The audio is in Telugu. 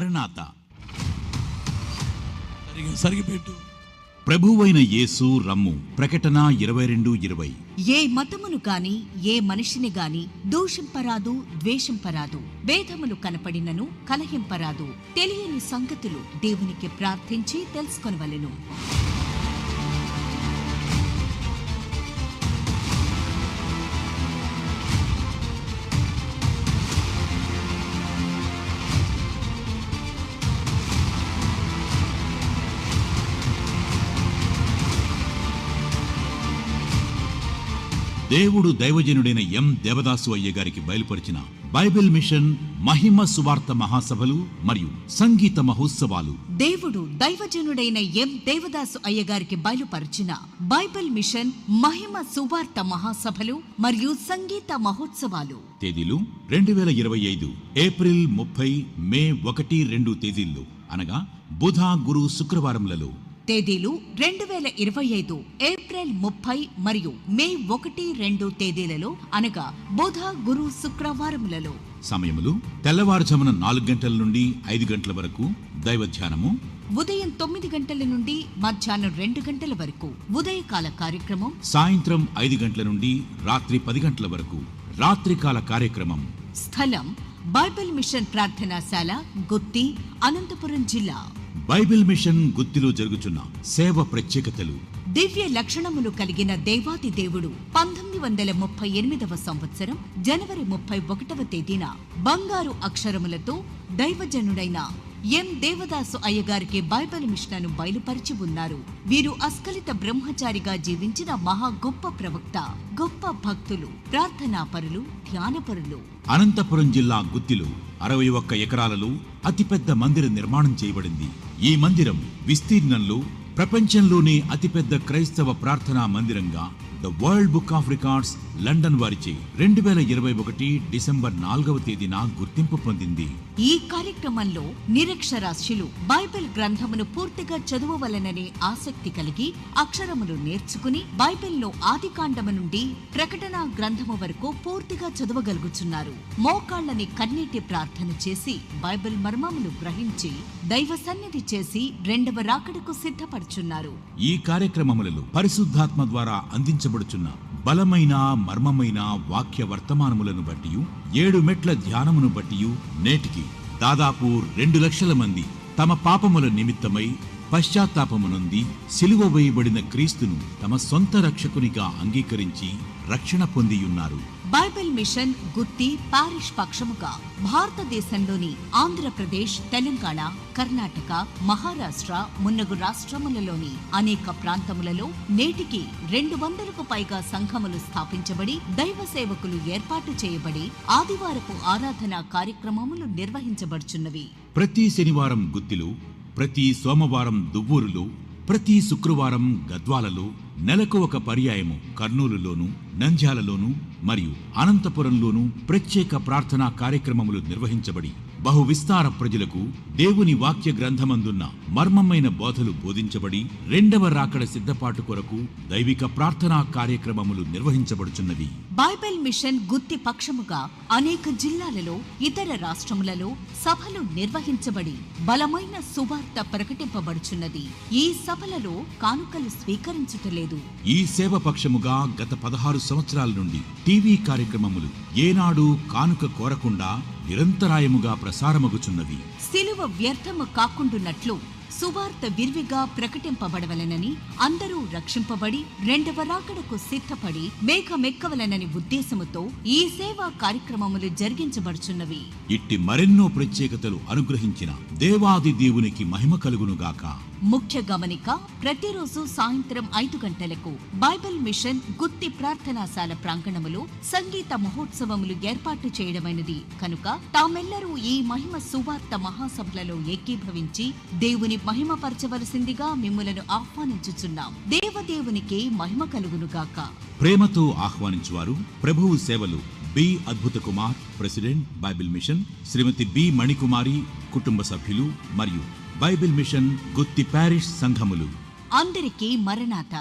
మరణాత. సరిగిపెట్టు. ప్రభువైన యేసు రమ్ము. ప్రకటన 22:20. ఏ మతమును గాని ఏ మనిషిని గాని దూషింపరాదు, ద్వేషింపరాదు. భేదములు కనపడినను కలహింపరాదు. తెలియని సంగతులు దేవునికి ప్రార్థించి తెలుసుకొనవలెను. దేవుడు దైవజనుడైన ఎం దేవదాసు అయ్య గారికి బయలుపరిచిన బైబిల్ మిషన్ మహిమ సువార్త మహాసభలు మరియు సంగీత మహోత్సవాలు. దేవుడు దైవజనుడైన ఎం దేవదాసు అయ్య గారికి బయలుపరిచిన బైబిల్ మిషన్ మహిమ సువార్త మహాసభలు మరియు సంగీత మహోత్సవాలు. తేదీలు 2025 ఏప్రిల్ 30, మే 1, 2 తేదీల్లో, అనగా బుధ, గురు, శుక్రవారములలో. తేదీలు 2025 ఏప్రిల్ 30 మరియు మే 1, 2 తేదీలలో, అనగా బుధ, గురు, శుక్రవారములలో. సమయములు తెల్లవారుజామున 4 గంటల నుండి 5 గంటల వరకు దైవ ధ్యానము. ఉదయం 9 గంటల నుండి మధ్యాహ్నం 2 గంటల వరకు ఉదయకాల కార్యక్రమం. సాయంత్రం 5 గంటల నుండి రాత్రి 10 గంటల వరకు రాత్రికాల కార్యక్రమం. స్థలం బైబిల్ మిషన్ ప్రార్థనాశాల, గుత్తి, అనంతపురం జిల్లా. బైబిల్ మిషన్ గుత్తిలో జరుగుచున్న సేవ ప్రత్యేకతలు. దివ్య లక్షణములు కలిగిన దేవాది దేవుడు 1938వ సంవత్సరం జనవరి 31వ తేదీన బంగారు అక్షరములతో దైవజనుడైన ఎం దేవదాసు అయ్యగారికి బైబిల్ మిషన్ను బయలుపరిచి ఉన్నారు. వీరు అస్కలిత బ్రహ్మచారిగా జీవించిన మహా గొప్ప ప్రవక్త, గొప్ప భక్తులు, ప్రార్థనాపరులు, ధ్యానపరులు. అనంతపురం జిల్లా గుత్తిలో 61 ఎకరాలలో అతిపెద్ద మందిర నిర్మాణం చేయబడింది. ఈ మందిరం విస్తీర్ణంలో ప్రపంచంలోనే అతిపెద్ద క్రైస్తవ ప్రార్థనా మందిరంగా the world book of records London వారిచే 2021 డిసెంబర్ 4వ తేదీన గుర్తింపు పొందింది. ఈ కార్యక్రమంలో నిరక్షరాస్యులు బైబిల్ గ్రంథమును పూర్తిగా చదువవలననే ఆసక్తి కలిగి అక్షరములు నేర్చుకుని బైబిల్లో ఆదికాండము నుండి ప్రకటన గ్రంథము వరకు పూర్తిగా చదవగలుగుచున్నారు. మోకాళ్ళని కన్నీటి ప్రార్థన చేసి బైబిల్ మర్మములు గ్రహించి దైవ సన్నిధి చేసి రెండవ రాకడకు సిద్ధపడుచున్నారు. ఈ కార్యక్రమములలో పరిశుద్ధాత్మ ద్వారా అందించబడుచున్న బలమైన మర్మమైన వాక్య వర్తమానములను బట్టి 7 మెట్ల ధ్యానమును బట్టి నేటికి దాదాపు 2 లక్షల మంది తమ పాపముల నిమిత్తమై పశ్చాత్తాపము నొంది సిలువ వేయబడిన క్రీస్తును తమ సొంత రక్షకునిగా అంగీకరించి రక్షణ పొందియున్నారు. బైబిల్ మిషన్ గుత్తి పారిష్ పక్షముగా భారతదేశంలోని ఆంధ్రప్రదేశ్, తెలంగాణ, కర్ణాటక, మహారాష్ట్ర మున్నగు రాష్ట్రములలోని అనేక ప్రాంతములలో నేటికి 200కు పైగా సంఘములు స్థాపించబడి దైవ సేవకులు ఏర్పాటు చేయబడి ఆదివారపు ఆరాధన కార్యక్రమములు నిర్వహించబడుచున్నవి. ప్రతి శనివారం గుత్తిలో, ప్రతి సోమవారం దువ్వూరులో, ప్రతి శుక్రవారం గద్వాలలో, నెలకు ఒక పర్యాయము కర్నూలులోను, నంద్యాలలోను మరియు అనంతపురంలోను ప్రత్యేక ప్రార్థనా కార్యక్రమములు నిర్వహించబడి బహు విస్తార ప్రజలకు దేవుని వాక్య గ్రంథమందున్న మర్మమైన బోధలు బోధించబడి రెండవ రాకడ సిద్ధపాటు కొరకు దైవిక ప్రార్థనా కార్యక్రమములు నిర్వహించబడుచున్నవి. బైబిల్ మిషన్ గుత్తి పక్షముగా అనేక జిల్లాలలో, ఇతర రాష్ట్రములలో సభలు నిర్వహించబడి బలమైన సువార్త ప్రకటింపబడుచున్నది. ఈ సభలలో కానుకలు స్వీకరించుటలేదు. ఈ సేవ పక్షముగా గత 16 సంవత్సరాల నుండి టీవీ కార్యక్రమములు ఏనాడు కానుక కోరకుండా నిరంతరాయముగా ప్రసారమగుచున్నవి. సిలువ వ్యర్థము కాకుండునట్లు సువార్త విరివిగా ప్రకటింపబడవలనని, అందరూ రక్షింపబడి రెండవ రాకడకు సిద్ధపడి మేఘమెక్కవలనని ఉద్దేశముతో ఈ సేవా కార్యక్రమములు జరిగించబడుచున్నవి. ఇట్టి మరెన్నో ప్రత్యేకతలు అనుగ్రహించిన దేవాది దేవునికి మహిమ కలుగునుగాక. ముఖ్య గమనిక: ప్రతిరోజు సాయంత్రం 5 గంటలకు బైబిల్ మిషన్ గుత్తి ప్రార్థనాశాల ప్రాంగణములో సంగీత మహోత్సవములు ఏర్పాటు చేయడమైనది కనుక తామెల్లరూ ఈ మహిమ సువార్త మహాసభలలో ఏకీభవించి దేవుని మహిమపరచవలసిందిగా మిమ్ములను ఆహ్వానించుచున్నాం. దేవదేవునికి మహిమ కలుగునుగాక. ప్రేమతో ఆహ్వానించువారు ప్రభువు సేవలు బి అద్భుత కుమార్, ప్రెసిడెంట్, బైబిల్ మిషన్, శ్రీమతి బి మణికుమారి, కుటుంబ సభ్యులు మరియు బైబిల్ మిషన్ గుత్తి పారిష్ సంఘములు. అందరికీ మరణాత.